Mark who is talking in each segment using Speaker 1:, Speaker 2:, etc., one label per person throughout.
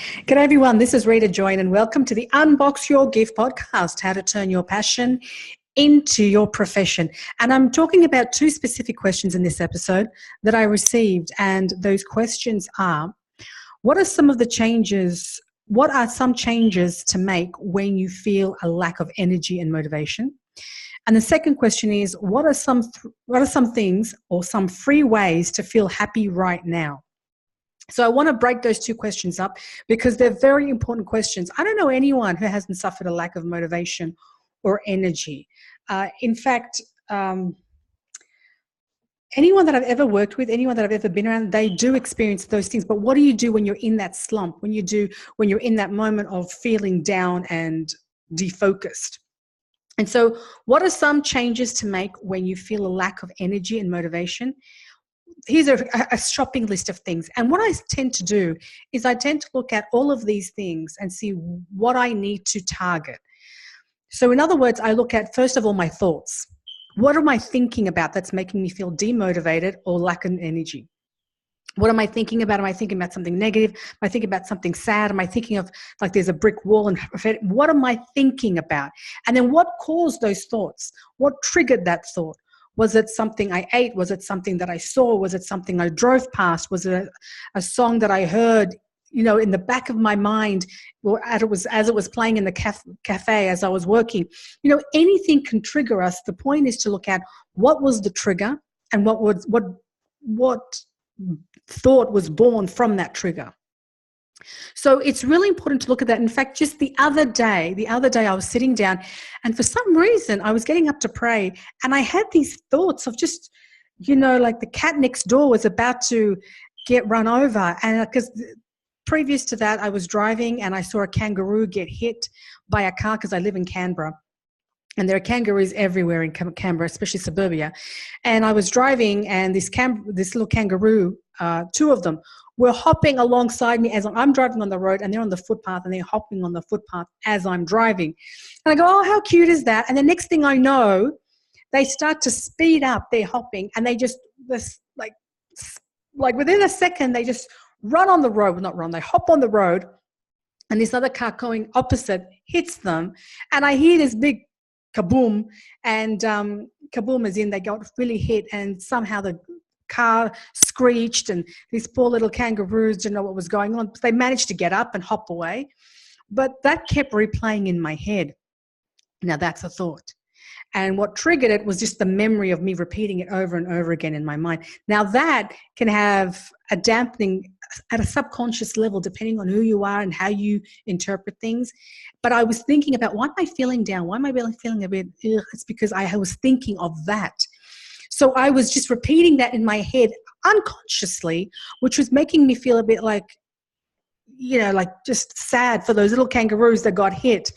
Speaker 1: G'day everyone, this is Rita Join and welcome to the Unbox Your Gift podcast, how to turn your passion into your profession. And I'm talking about two specific questions in this episode that I received, and those questions are, what are some changes to make when you feel a lack of energy and motivation? And the second question is, what are some things or some free ways to feel happy right now? So I want to break those two questions up because they're very important questions. I don't know anyone who hasn't suffered a lack of motivation or energy. In fact, anyone that I've ever worked with, anyone that I've ever been around, they do experience those things. But what do you do when you're in that slump, when you're in that moment of feeling down and defocused? And so what are some changes to make when you feel a lack of energy and motivation? Here's a shopping list of things. And what I tend to do is I tend to look at all of these things and see what I need to target. So in other words, I look at, first of all, my thoughts. What am I thinking about that's making me feel demotivated or lack of energy? What am I thinking about? Am I thinking about something negative? Am I thinking about something sad? Am I thinking of like there's a brick wall? And what am I thinking about? And then what caused those thoughts? What triggered that thought? Was it something I ate? Was it something that I saw? Was it something I drove past? Was it a song that I heard, in the back of my mind, or as it was playing in the cafe as I was working? Anything can trigger us. The point is to look at what was the trigger and what thought was born from that trigger. So it's really important to look at that. In fact, just the other day I was sitting down and for some reason I was getting up to pray and I had these thoughts of just, like the cat next door was about to get run over. And because previous to that, I was driving and I saw a kangaroo get hit by a car because I live in Canberra. And there are kangaroos everywhere in Canberra, especially suburbia. And I was driving and this little kangaroo, two of them, were hopping alongside me as I'm driving on the road, and they're on the footpath and they're hopping on the footpath as I'm driving. And I go, oh, how cute is that? And the next thing I know, they start to speed up their hopping and they just, like within a second, they just run on the road. Well, not run, they hop on the road and this other car going opposite hits them. And I hear this big kaboom, and kaboom is in, they got really hit and somehow the car screeched and these poor little kangaroos didn't know what was going on. They managed to get up and hop away, but that kept replaying in my head. Now that's a thought. And what triggered it was just the memory of me repeating it over and over again in my mind. Now that can have a dampening at a subconscious level, depending on who you are and how you interpret things. But I was thinking about, why am I feeling down? Why am I really feeling a bit, ugh? It's because I was thinking of that. So I was just repeating that in my head unconsciously, which was making me feel a bit like, like just sad for those little kangaroos that got hit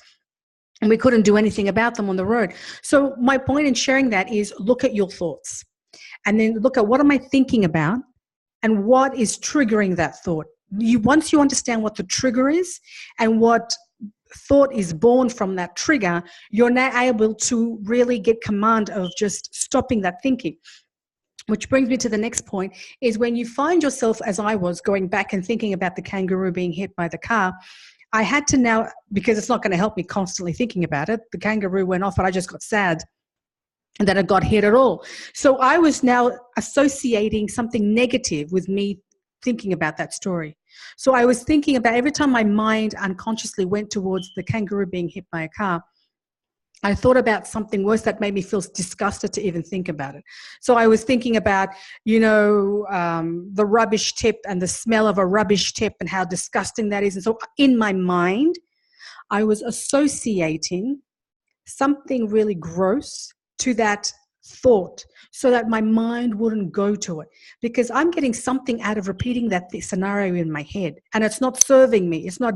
Speaker 1: and we couldn't do anything about them on the road. So my point in sharing that is look at your thoughts and then look at what am I thinking about and what is triggering that thought. Once you understand what the trigger is and what thought is born from that trigger, you're now able to really get command of just stopping that thinking. Which brings me to the next point, is when you find yourself, as I was, going back and thinking about the kangaroo being hit by the car, I had to now, because it's not going to help me constantly thinking about it, the kangaroo went off and I just got sad and that it got hit at all. So I was now associating something negative with me thinking about that story. So I was thinking about every time my mind unconsciously went towards the kangaroo being hit by a car, I thought about something worse that made me feel disgusted to even think about it. So I was thinking about, the rubbish tip and the smell of a rubbish tip and how disgusting that is. And so in my mind, I was associating something really gross to that thought so that my mind wouldn't go to it, because I'm getting something out of repeating that scenario in my head and it's not serving me. It's not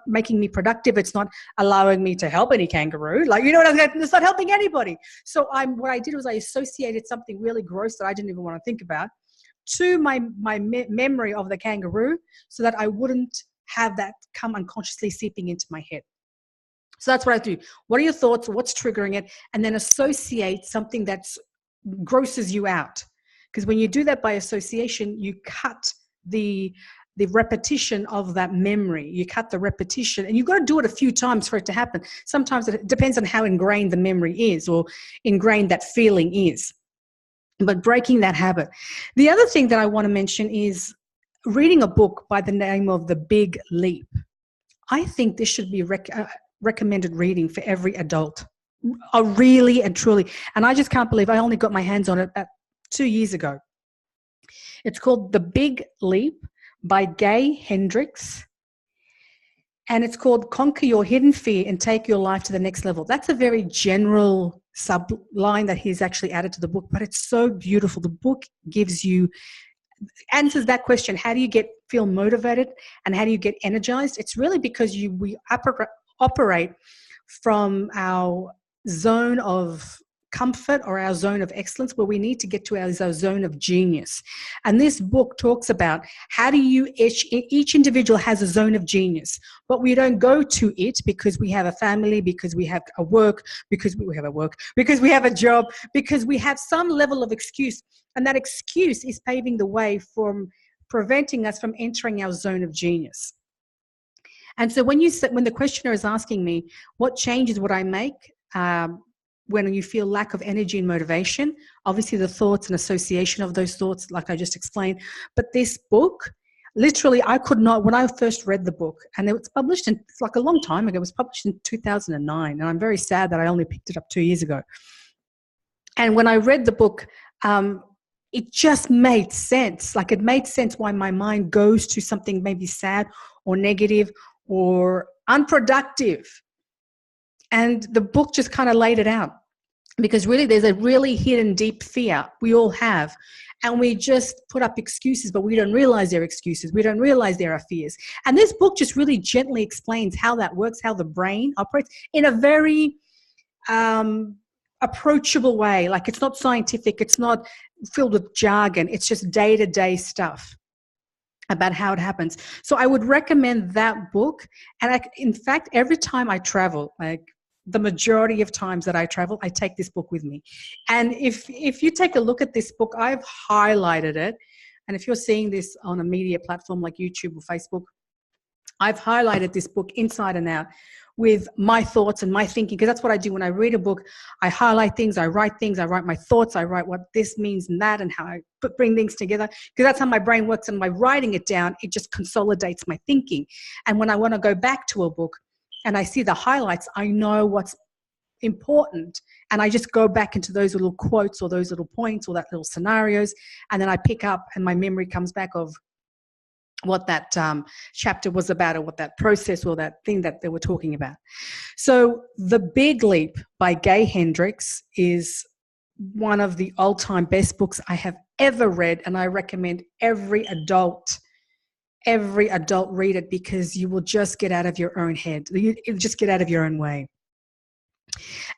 Speaker 1: making me productive. It's not allowing me to help any kangaroo. It's not helping anybody. So what I did was I associated something really gross that I didn't even want to think about to my memory of the kangaroo so that I wouldn't have that come unconsciously seeping into my head. So that's what I do. What are your thoughts? What's triggering it? And then associate something that grosses you out. Because when you do that by association, you cut the the repetition of that memory. You cut the repetition, and you've got to do it a few times for it to happen. Sometimes it depends on how ingrained the memory is or ingrained that feeling is. But breaking that habit. The other thing that I want to mention is reading a book by the name of The Big Leap. I think this should be recommended reading for every adult. Really and truly. And I just can't believe I only got my hands on it 2 years ago. It's called The Big Leap by Gay Hendricks. And it's called Conquer Your Hidden Fear and Take Your Life to the Next Level. That's a very general subline that he's actually added to the book, but it's so beautiful. The book answers that question. How do you feel motivated and how do you get energized? It's really because we operate from our zone of comfort or our zone of excellence, where we need to get to our zone of genius. And this book talks about how do each individual has a zone of genius, but we don't go to it because we have a family, because we have a work, because we have a job, because we have some level of excuse. And that excuse is paving the way from preventing us from entering our zone of genius. And so when the questioner is asking me, what changes would I make when you feel lack of energy and motivation? Obviously the thoughts and association of those thoughts, like I just explained. But this book, literally, I could not, when I first read the book, and it was published it's like a long time ago, it was published in 2009. And I'm very sad that I only picked it up 2 years ago. And when I read the book, it just made sense. Like, it made sense why my mind goes to something maybe sad or negative or unproductive. And the book just kind of laid it out, because really there's a really hidden deep fear we all have. And we just put up excuses, but we don't realize they're excuses. We don't realize there are fears. And this book just really gently explains how that works, how the brain operates in a very approachable way. Like, it's not scientific. It's not filled with jargon. It's just day-to-day stuff about how it happens. So I would recommend that book. And in fact, every time I travel, like the majority of times that I travel, I take this book with me. And if you take a look at this book, I've highlighted it. And if you're seeing this on a media platform like YouTube or Facebook, I've highlighted this book inside and out with my thoughts and my thinking, because that's what I do when I read a book. I highlight things, I write my thoughts, I write what this means and that, and how I bring things together, because that's how my brain works. And by writing it down, it just consolidates my thinking. And when I want to go back to a book and I see the highlights, I know what's important, and I just go back into those little quotes or those little points or that little scenarios, and then I pick up and my memory comes back of what that chapter was about, or what that process or that thing that they were talking about. So The Big Leap by Gay Hendricks is one of the all-time best books I have ever read, and I recommend every adult read it, because you will just get out of your own head. You'll just get out of your own way.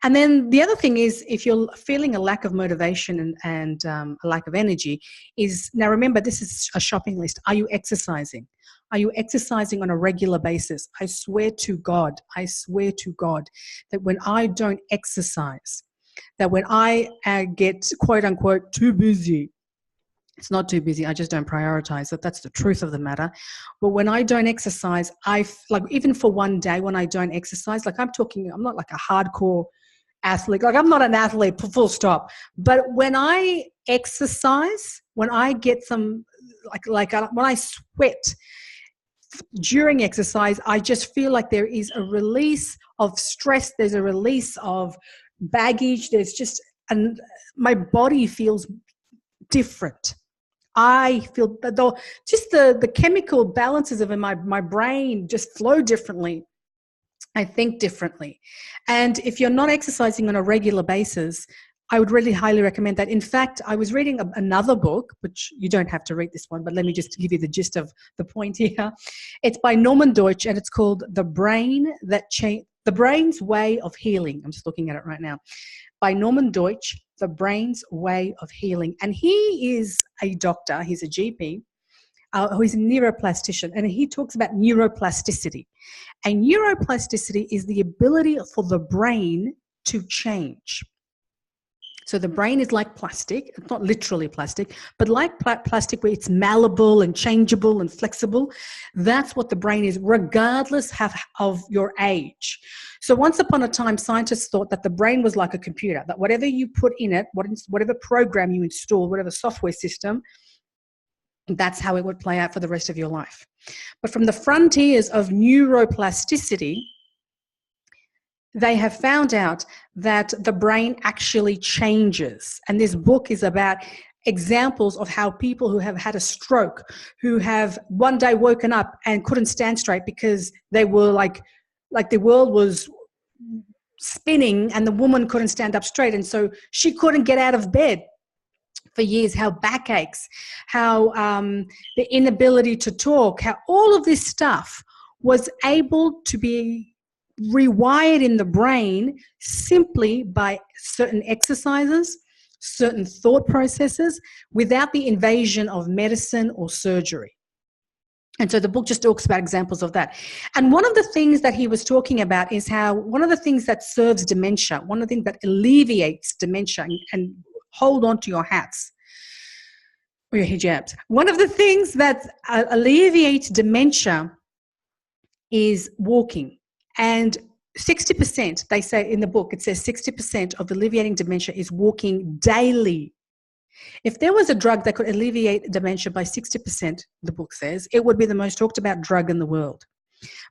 Speaker 1: And then the other thing is, if you're feeling a lack of motivation and a lack of energy, is, now remember, this is a shopping list. Are you exercising? Are you exercising on a regular basis? I swear to God that when I don't exercise, that when I get quote unquote too busy, it's not too busy, I just don't prioritize it. That's the truth of the matter. But when I don't exercise, like, even for one day when I don't exercise, like, I'm not like a hardcore athlete. Like, I'm not an athlete, full stop. But when I exercise, when I get some, when I sweat during exercise, I just feel like there is a release of stress. There's a release of baggage. There's just, and my body feels different. I feel though just the chemical balances of my brain just flow differently. I think differently. And if you're not exercising on a regular basis, I would really highly recommend that. In fact, I was reading another book, which you don't have to read this one, but let me just give you the gist of the point here. It's by Norman Deutsch, and it's called The Brain's Way of Healing. I'm just looking at it right now. By Norman Deutsch, The Brain's Way of Healing. And he is a doctor, he's a GP, who's a neuroplastician, and he talks about neuroplasticity. And neuroplasticity is the ability for the brain to change. So the brain is like plastic. It's not literally plastic, but like plastic where it's malleable and changeable and flexible. That's what the brain is, regardless of your age. So once upon a time, scientists thought that the brain was like a computer, that whatever you put in it, whatever program you install, whatever software system, that's how it would play out for the rest of your life. But from the frontiers of neuroplasticity, they have found out that the brain actually changes. And this book is about examples of how people who have had a stroke, who have one day woken up and couldn't stand straight because they were like the world was spinning and the woman couldn't stand up straight. And so she couldn't get out of bed for years, how backaches, how the inability to talk, how all of this stuff was able to be rewired in the brain simply by certain exercises, certain thought processes, without the invasion of medicine or surgery. And so the book just talks about examples of that. And one of the things that he was talking about is how one of the things that serves dementia, one of the things that alleviates dementia, and hold on to your hats or your hijabs. One of the things that alleviates dementia is walking. And 60%, they say in the book, it says 60% of alleviating dementia is walking daily. If there was a drug that could alleviate dementia by 60%, the book says, it would be the most talked about drug in the world.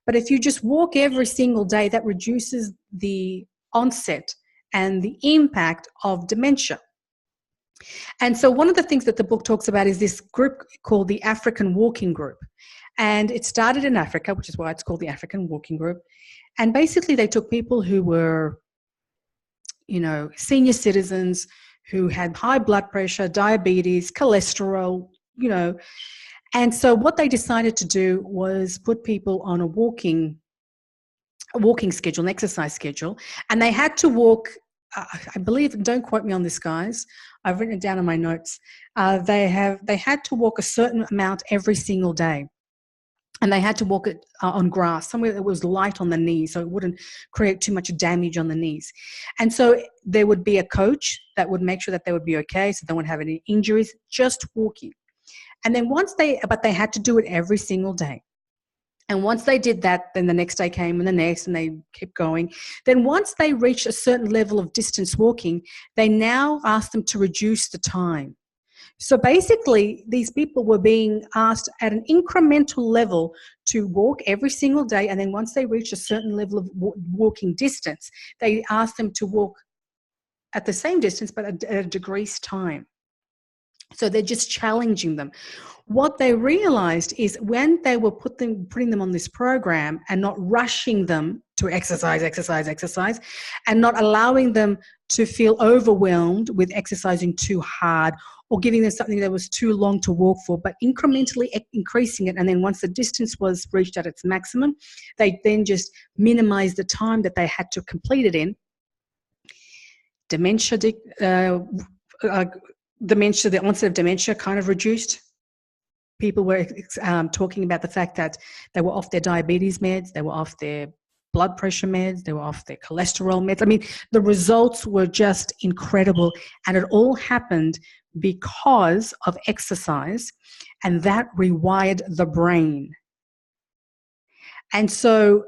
Speaker 1: But if you just walk every single day, that reduces the onset and the impact of dementia. And so one of the things that the book talks about is this group called the African Walking Group. And it started in Africa, which is why it's called the African Walking Group. And basically they took people who were, senior citizens who had high blood pressure, diabetes, cholesterol, And so what they decided to do was put people on a walking schedule, an exercise schedule. And they had to walk, I believe, don't quote me on this, guys, I've written it down in my notes. They had to walk a certain amount every single day. And they had to walk it on grass, somewhere that was light on the knees, so it wouldn't create too much damage on the knees. And so there would be a coach that would make sure that they would be okay, so they wouldn't have any injuries, just walking. And then but they had to do it every single day. And once they did that, then the next day came and the next, and they kept going. Then once they reached a certain level of distance walking, they now asked them to reduce the time. So basically, these people were being asked at an incremental level to walk every single day. And then once they reached a certain level of walking distance, they asked them to walk at the same distance, but at a decreased time. So they're just challenging them. What they realized is when they were putting them on this program and not rushing them to exercise, and not allowing them to feel overwhelmed with exercising too hard or giving them something that was too long to walk for, but incrementally increasing it. And then once the distance was reached at its maximum, they then just minimized the time that they had to complete it in. The onset of dementia kind of reduced. People were talking about the fact that they were off their diabetes meds, they were off their blood pressure meds, they were off their cholesterol meds. I mean, the results were just incredible. And it all happened because of exercise, and that rewired the brain. And so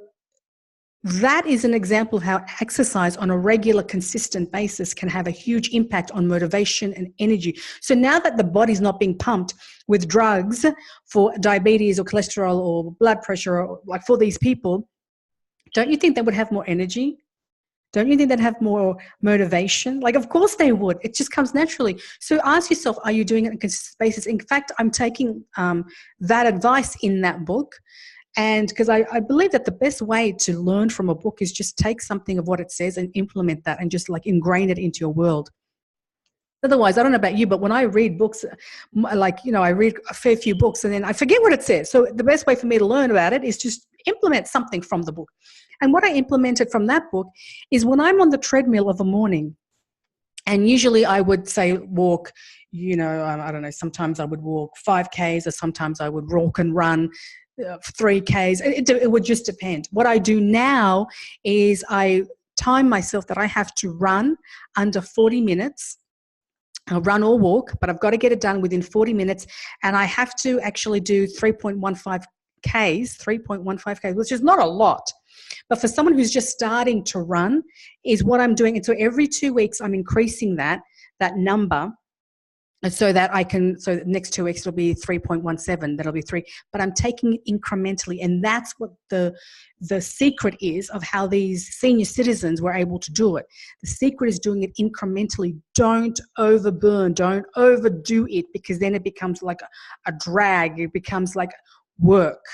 Speaker 1: that is an example of how exercise on a regular, consistent basis can have a huge impact on motivation and energy. So now that the body's not being pumped with drugs for diabetes or cholesterol or blood pressure, or like for these people, don't you think they would have more energy? Don't you think they'd have more motivation? Like, of course they would. It just comes naturally. So ask yourself, are you doing it on a consistent basis? In fact, I'm taking that advice in that book. And because I believe that the best way to learn from a book is just take something of what it says and implement that and just like ingrain it into your world. Otherwise, I don't know about you, but when I read books, I read a fair few books and then I forget what it says. So the best way for me to learn about it is just implement something from the book. And what I implemented from that book is when I'm on the treadmill of a morning, and usually I would say walk, I don't know, sometimes I would walk 5Ks or sometimes I would walk and run 3Ks. It would just depend. What I do now is I time myself that I have to run under 40 minutes. I'll run or walk, but I've got to get it done within 40 minutes. And I have to actually do 3.15 Ks, which is not a lot. But for someone who's just starting to run is what I'm doing. And so every 2 weeks, I'm increasing that number. And so that so the next 2 weeks it'll be 3.17, that'll be 3, but I'm taking it incrementally. And that's what the secret is of how these senior citizens were able to do it. The secret is doing it incrementally. Don't overburn, don't overdo it, because then it becomes like a drag. It becomes like work.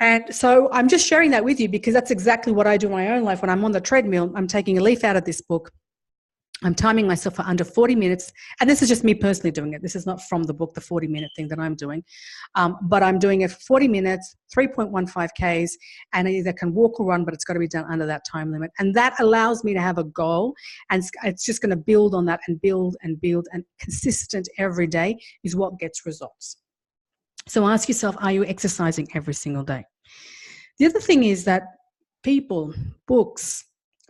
Speaker 1: And so I'm just sharing that with you because that's exactly what I do in my own life. When I'm on the treadmill, I'm taking a leaf out of this book. I'm timing myself for under 40 minutes. And this is just me personally doing it. This is not from the book, the 40-minute thing that I'm doing. But I'm doing it for 40 minutes, 3.15 Ks, and I either can walk or run, but it's got to be done under that time limit. And that allows me to have a goal. And it's just going to build on that and build and build. And consistent every day is what gets results. So ask yourself, are you exercising every single day? The other thing is that people, books,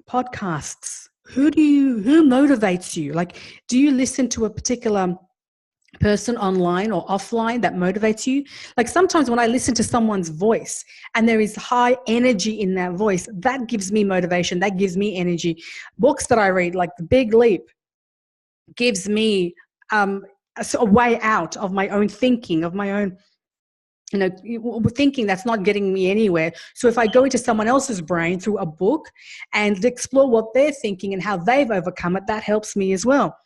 Speaker 1: podcasts, who motivates you? Like, do you listen to a particular person online or offline that motivates you? Like sometimes when I listen to someone's voice and there is high energy in that voice, that gives me motivation. That gives me energy. Books that I read, like The Big Leap, gives me a way out of my own thinking, of my own thinking that's not getting me anywhere. So if I go into someone else's brain through a book and explore what they're thinking and how they've overcome it, that helps me as well.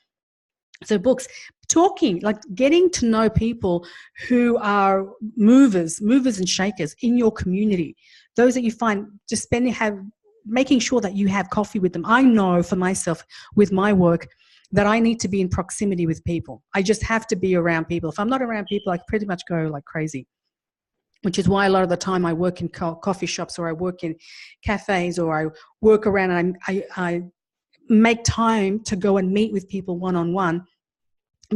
Speaker 1: So books, talking, like getting to know people who are movers and shakers in your community, those that you find, just making sure that you have coffee with them. I know for myself with my work that I need to be in proximity with people. I just have to be around people. If I'm not around people, I pretty much go like crazy. Which is why a lot of the time I work in coffee shops, or I work in cafes, or I work around and I make time to go and meet with people one-on-one,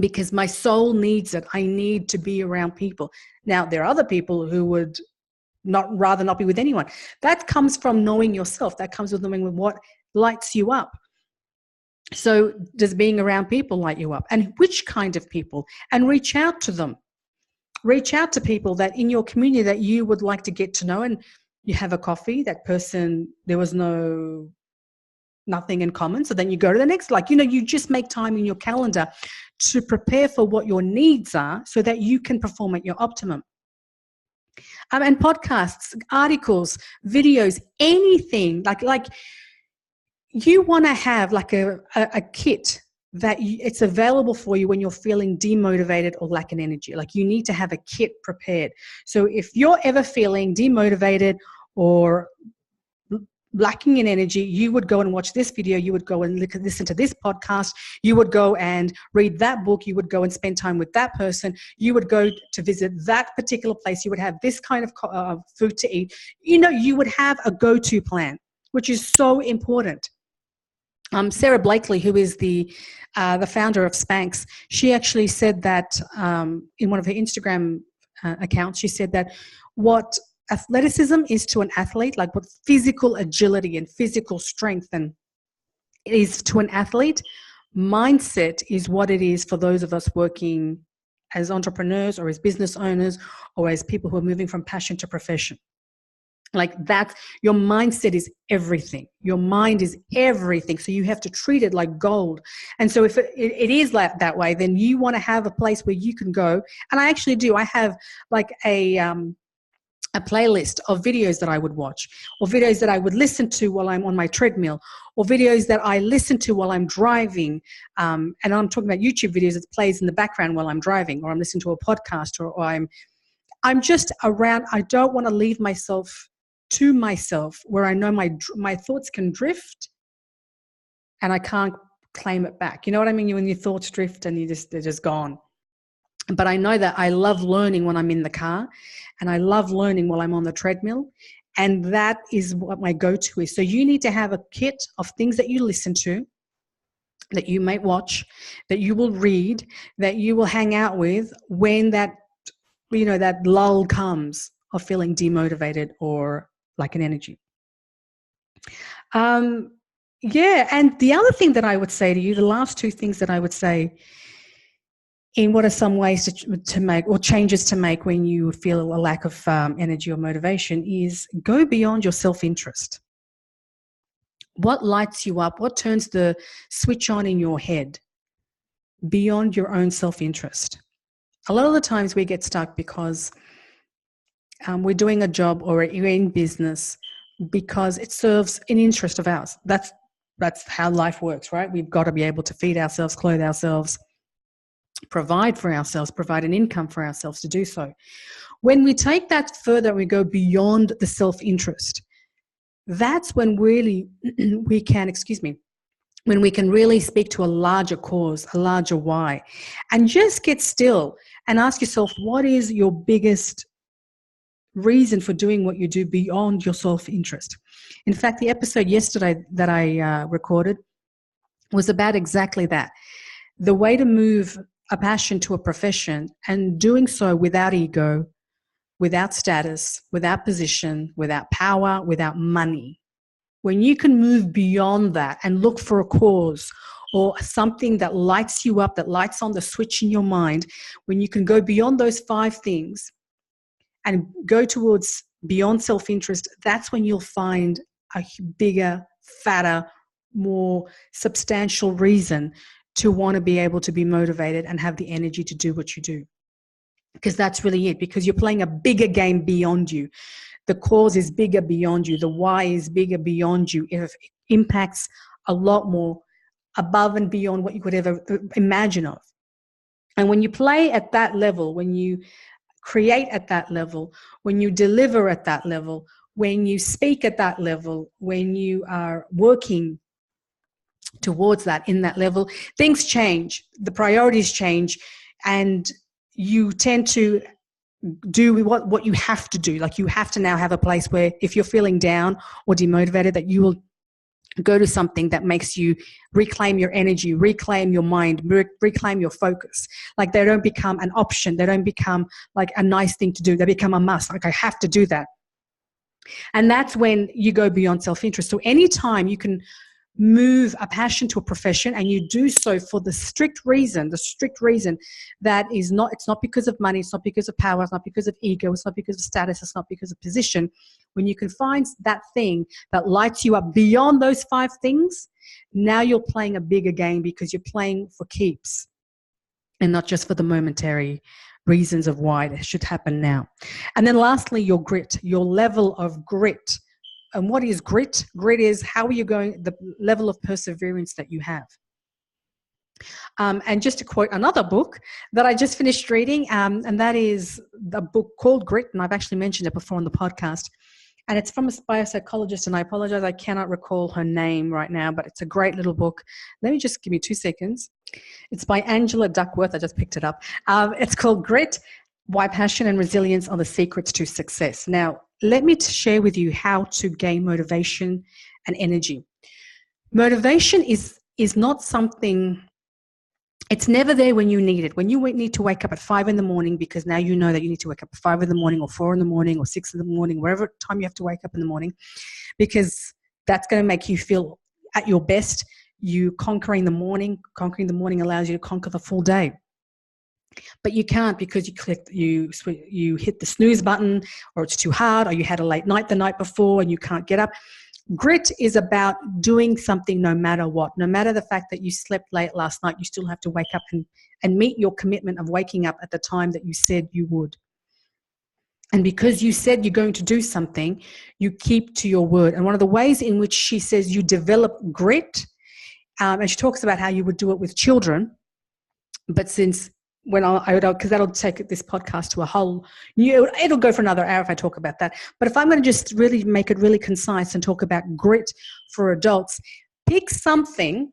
Speaker 1: because my soul needs it. I need to be around people. Now, there are other people who would rather not be with anyone. That comes from knowing yourself. That comes with knowing what lights you up. So does being around people light you up? And which kind of people? And reach out to them. Reach out to people that in your community that you would like to get to know, and you have a coffee. That person, there was nothing in common. So then you go to the next, you just make time in your calendar to prepare for what your needs are so that you can perform at your optimum. And podcasts, articles, videos, anything like you want to have like a kit that it's available for you when you're feeling demotivated or lacking energy. Like you need to have a kit prepared. So if you're ever feeling demotivated or lacking in energy, you would go and watch this video, you would go and listen to this podcast, you would go and read that book, you would go and spend time with that person, you would go to visit that particular place, you would have this kind of food to eat. You would have a go-to plan, which is so important. Sarah Blakely, who is the founder of Spanx, she actually said that in one of her Instagram accounts, she said that what athleticism is to an athlete, like what physical agility and physical strength and is to an athlete, mindset is what it is for those of us working as entrepreneurs or as business owners or as people who are moving from passion to profession. Like that, your mindset is everything. Your mind is everything. So you have to treat it like gold. And so if it is like that way, then you want to have a place where you can go. And I actually do. I have like a playlist of videos that I would watch, or videos that I would listen to while I'm on my treadmill, or videos that I listen to while I'm driving. And I'm talking about YouTube videos that plays in the background while I'm driving, or I'm listening to a podcast, or I'm just around. I don't want to leave myself to myself where I know my thoughts can drift and I can't claim it back. You know what I mean? When your thoughts drift and they're just gone. But I know that I love learning when I'm in the car, and I love learning while I'm on the treadmill. And that is what my go-to is. So you need to have a kit of things that you listen to, that you might watch, that you will read, that you will hang out with when that lull comes of feeling demotivated or like an energy. Um, yeah. And the other thing that I would say to you, the last two things that I would say in what are some ways to make or changes to make when you feel a lack of energy or motivation is go beyond your self-interest. What lights you up? What turns the switch on in your head beyond your own self-interest? A lot of the times we get stuck because we're doing a job or we're in business because it serves an interest of ours. That's how life works, right? We've got to be able to feed ourselves, clothe ourselves, provide for ourselves, provide an income for ourselves to do so. When we take that further, we go beyond the self-interest. That's when really we can, when we can really speak to a larger cause, a larger why, and just get still and ask yourself, what is your biggest reason for doing what you do beyond your self-interest? In fact, the episode yesterday that I recorded was about exactly that. The way to move a passion to a profession, and doing so without ego, without status, without position, without power, without money. When you can move beyond that and look for a cause or something that lights you up, that lights on the switch in your mind, when you can go beyond those 5 things and go towards beyond self-interest, that's when you'll find a bigger, fatter, more substantial reason to want to be able to be motivated and have the energy to do what you do. Because that's really it, because you're playing a bigger game beyond you. The cause is bigger beyond you. The why is bigger beyond you. It impacts a lot more above and beyond what you could ever imagine of. And when you play at that level, when you create at that level, when you deliver at that level, when you speak at that level, when you are working towards that in that level, things change, the priorities change, and you tend to do what you have to do. Like, you have to now have a place where if you're feeling down or demotivated, that you will go to something that makes you reclaim your energy, reclaim your mind, reclaim your focus. Like, they don't become an option. They don't become like a nice thing to do. They become a must. Like, I have to do that. And that's when you go beyond self-interest. So anytime you can move a passion to a profession, and you do so for the strict reason that is not, it's not because of money, it's not because of power, it's not because of ego, it's not because of status, it's not because of position. When you can find that thing that lights you up beyond those 5 things, now you're playing a bigger game, because you're playing for keeps and not just for the momentary reasons of why it should happen now. And then lastly, your grit, your level of grit. And what is grit? Grit is how are you going, the level of perseverance that you have. And just to quote another book that I just finished reading, and that is a book called Grit, and I've actually mentioned it before on the podcast. And it's from a biopsychologist, and I apologize, I cannot recall her name right now, but it's a great little book. Let me just give me 2 seconds. It's by Angela Duckworth. I just picked it up. It's called Grit, Why Passion and Resilience Are the Secrets to Success. Now, let me share with you how to gain motivation and energy. Motivation is not something, it's never there when you need it. When you need to wake up at 5 in the morning, because now you know that you need to wake up at 5 in the morning or 4 in the morning or 6 in the morning, wherever time you have to wake up in the morning, because that's going to make you feel at your best. You conquering the morning allows you to conquer the full day. But you can't, because you hit the snooze button, or it's too hard, or you had a late night the night before and you can't get up. Grit is about doing something no matter what. No matter the fact that you slept late last night, you still have to wake up and meet your commitment of waking up at the time that you said you would. And because you said you're going to do something, you keep to your word. And one of the ways in which she says you develop grit, and she talks about how you would do it with children, but since because that'll take this podcast to a whole new, it'll go for another hour if I talk about that. But if I'm going to just really make it really concise and talk about grit for adults, pick something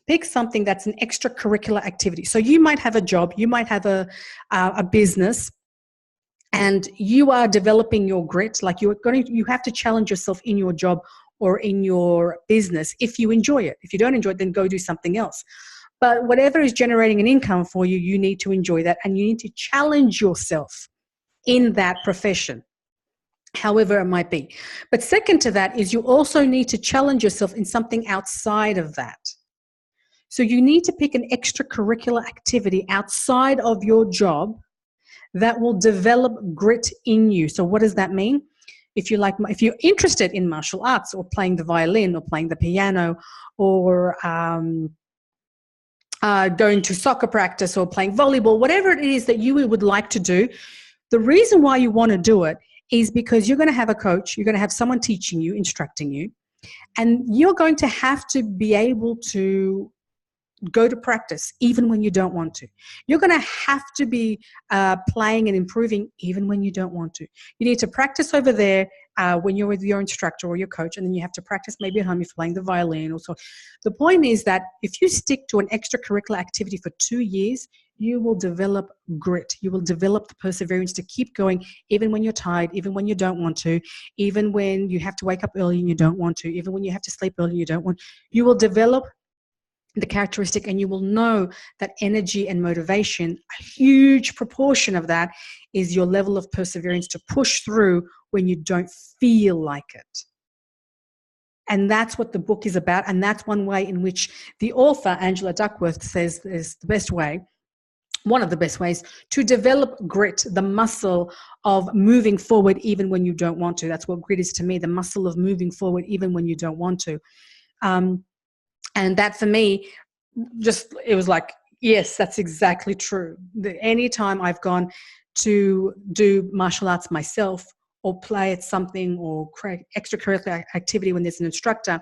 Speaker 1: that's an extracurricular activity. So you might have a job, you might have a business, and you are developing your grit. Like, you have to challenge yourself in your job or in your business if you enjoy it. If you don't enjoy it, then go do something else. But whatever is generating an income for you, you need to enjoy that, and you need to challenge yourself in that profession. however it might be. But second to that is you also need to challenge yourself in something outside of that. So you need to pick an extracurricular activity outside of your job that will develop grit in you. So what does that mean? If you're interested in martial arts or playing the violin or playing the piano or going to soccer practice or playing volleyball, whatever it is that you would like to do, the reason why you want to do it is because you're going to have a coach, you're going to have someone teaching you, instructing you, and you're going to have to be able to go to practice even when you don't want to. You're going to have to be playing and improving even when you don't want to. You need to practice over there when you're with your instructor or your coach, and then you have to practice maybe at home if you're playing the violin or so. The point is that if you stick to an extracurricular activity for 2 years, you will develop grit. You will develop the perseverance to keep going even when you're tired, even when you don't want to, even when you have to wake up early and you don't want to, even when you have to sleep early and you don't want. You will develop the characteristic, and you will know that energy and motivation, a huge proportion of that is your level of perseverance to push through when you don't feel like it. And that's what the book is about, and that's one way in which the author, Angela Duckworth, says is the best way, one of the best ways to develop grit, the muscle of moving forward even when you don't want to. That's what grit is to me, the muscle of moving forward even when you don't want to. And that for me, it was like, yes, that's exactly true. Anytime I've gone to do martial arts myself or play at something or create extracurricular activity when there's an instructor,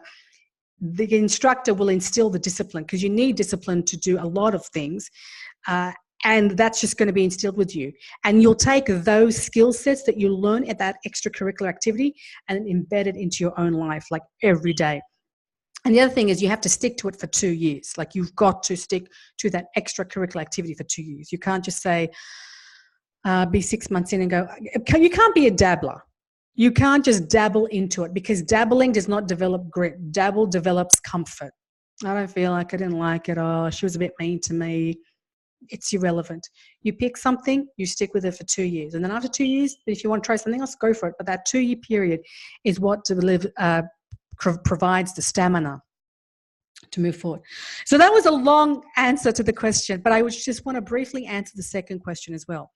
Speaker 1: the instructor will instill the discipline, because you need discipline to do a lot of things. And that's just going to be instilled with you. And you'll take those skill sets that you learn at that extracurricular activity and embed it into your own life, like every day. And the other thing is you have to stick to it for 2 years. Like, you've got to stick to that extracurricular activity for 2 years. You can't just say, be 6 months in and go. You can't be a dabbler. You can't just dabble into it, because dabbling does not develop grit. Dabble develops comfort. I don't feel like I didn't like it. Oh, she was a bit mean to me. It's irrelevant. You pick something, you stick with it for 2 years. And then after 2 years, if you want to try something else, go for it. But that 2-year period is what provides the stamina to move forward. So that was a long answer to the question, but I would just want to briefly answer the second question as well.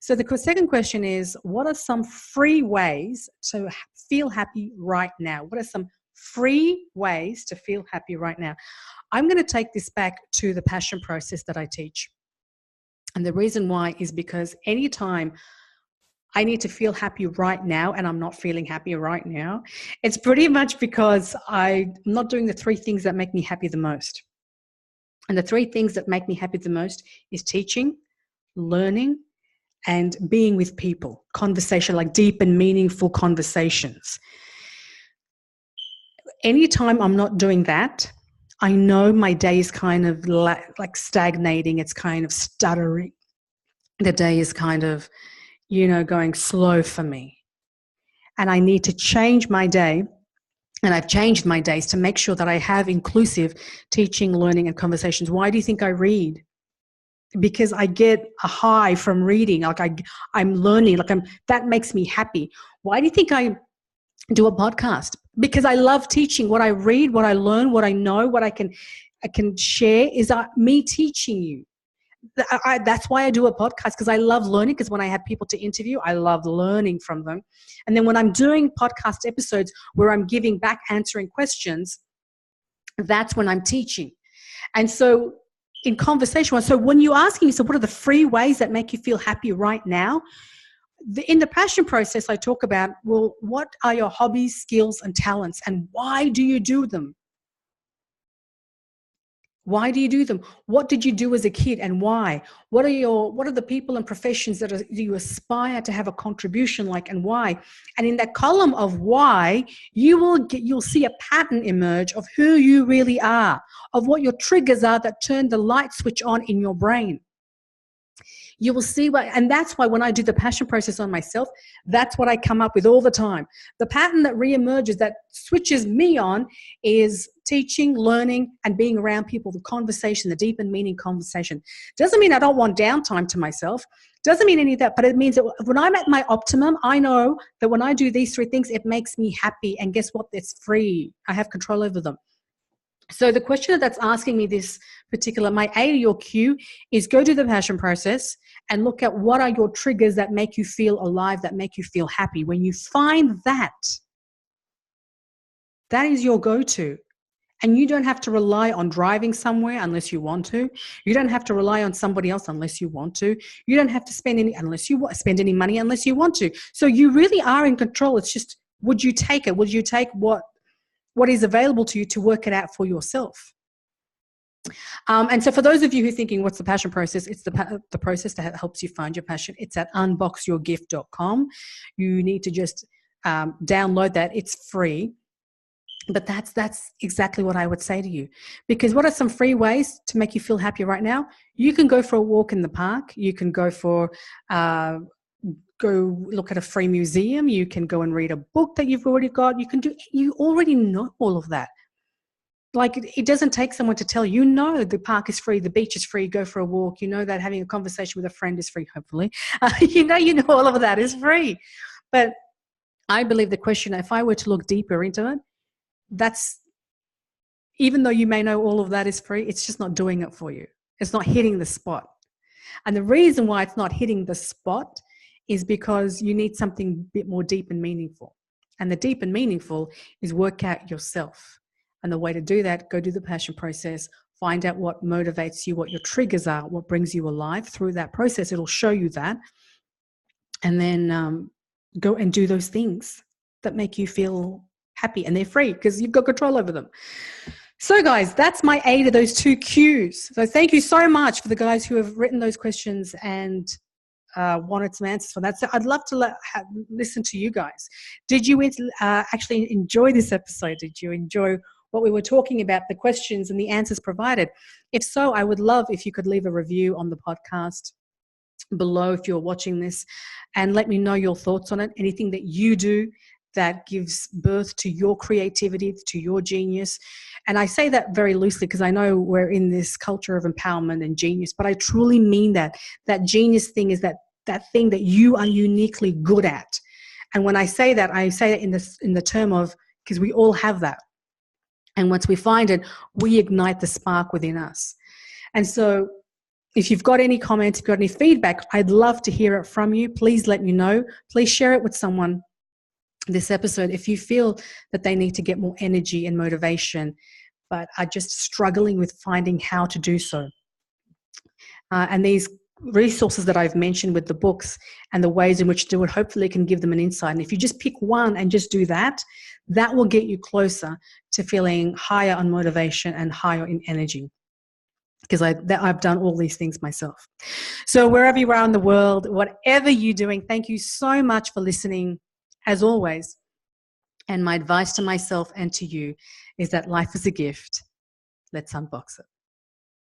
Speaker 1: So the second question is, what are some free ways to feel happy right now? What are some free ways to feel happy right now? I'm going to take this back to the passion process that I teach. And the reason why is because anytime I need to feel happy right now and I'm not feeling happy right now, it's pretty much because I'm not doing the 3 things that make me happy the most. And the 3 things that make me happy the most is teaching, learning, and being with people. Conversation, like deep and meaningful conversations. Anytime I'm not doing that, I know my day is kind of like stagnating. It's kind of stuttering. The day is kind of, going slow for me. And I need to change my day. And I've changed my days to make sure that I have inclusive teaching, learning, and conversations. Why do you think I read? Because I get a high from reading. Like I'm learning. That makes me happy. Why do you think I do a podcast? Because I love teaching. What I read, what I learn, what I know, what I can share is me teaching you. That's why I do a podcast, because I love learning. Because when I have people to interview, I love learning from them. And then when I'm doing podcast episodes where I'm giving back, answering questions, that's when I'm teaching. And so in conversation, so when you're asking yourself, what are the free ways that make you feel happy right now? In the passion process, I talk about, well, what are your hobbies, skills, and talents, and why do you do them? Why do you do them? What did you do as a kid and why? What are the people and professions that you aspire to have a contribution like, and why? And in that column of why, you'll see a pattern emerge of who you really are, of what your triggers are that turn the light switch on in your brain. You will see and that's why when I do the passion process on myself, that's what I come up with all the time. The pattern that reemerges, that switches me on, is teaching, learning, and being around people, the conversation, the deep and meaning conversation. Doesn't mean I don't want downtime to myself. Doesn't mean any of that, but it means that when I'm at my optimum, I know that when I do these 3 things, it makes me happy. And guess what? It's free. I have control over them. So the question that's asking me this particular, my A to your Q is go to the passion process and look at what are your triggers that make you feel alive, that make you feel happy. When you find that, that is your go-to. And you don't have to rely on driving somewhere unless you want to. You don't have to rely on somebody else unless you want to. You don't have to spend any money unless you want to. So you really are in control. It's just, would you take it? Would you take what is available to you to work it out for yourself? And so for those of you who are thinking, what's the passion process? It's the process that helps you find your passion. It's at unboxyourgift.com. You need to just download that. It's free. But that's exactly what I would say to you. Because what are some free ways to make you feel happy right now? You can go for a walk in the park. You can go look at a free museum. You can go and read a book that you've already got. You already know all of that. Like, it doesn't take someone to tell you, the park is free, the beach is free, go for a walk. You know that having a conversation with a friend is free, hopefully. You know all of that is free. But I believe the question, if I were to look deeper into it, that's, even though you may know all of that is free, it's just not doing it for you. It's not hitting the spot. And the reason why it's not hitting the spot is because you need something a bit more deep and meaningful. And the deep and meaningful is work out yourself. And the way to do that, go do the passion process, find out what motivates you, what your triggers are, what brings you alive. Through that process, it'll show you that. And then go and do those things that make you feel happy, and they're free because you've got control over them. So guys, that's my A to those 2 Qs. So thank you so much for the guys who have written those questions and wanted some answers for that. So I'd love to listen to you guys. Did you actually enjoy this episode? Did you enjoy what we were talking about, the questions and the answers provided? If so, I would love if you could leave a review on the podcast below if you're watching this, and let me know your thoughts on it. Anything that you do that gives birth to your creativity, to your genius. And I say that very loosely because I know we're in this culture of empowerment and genius, but I truly mean that. That genius thing is that thing that you are uniquely good at. And when I say that in the term of, because we all have that. And once we find it, we ignite the spark within us. And so if you've got any comments, if you've got any feedback, I'd love to hear it from you. Please let me know. Please share it with someone, this episode, if you feel that they need to get more energy and motivation, but are just struggling with finding how to do so. And these resources that I've mentioned with the books and the ways in which to do it, hopefully can give them an insight. And if you just pick one and just do that, that will get you closer to feeling higher on motivation and higher in energy. Because I've done all these things myself. So wherever you are in the world, whatever you're doing, thank you so much for listening, as always. And my advice to myself and to you is that life is a gift. Let's unbox it.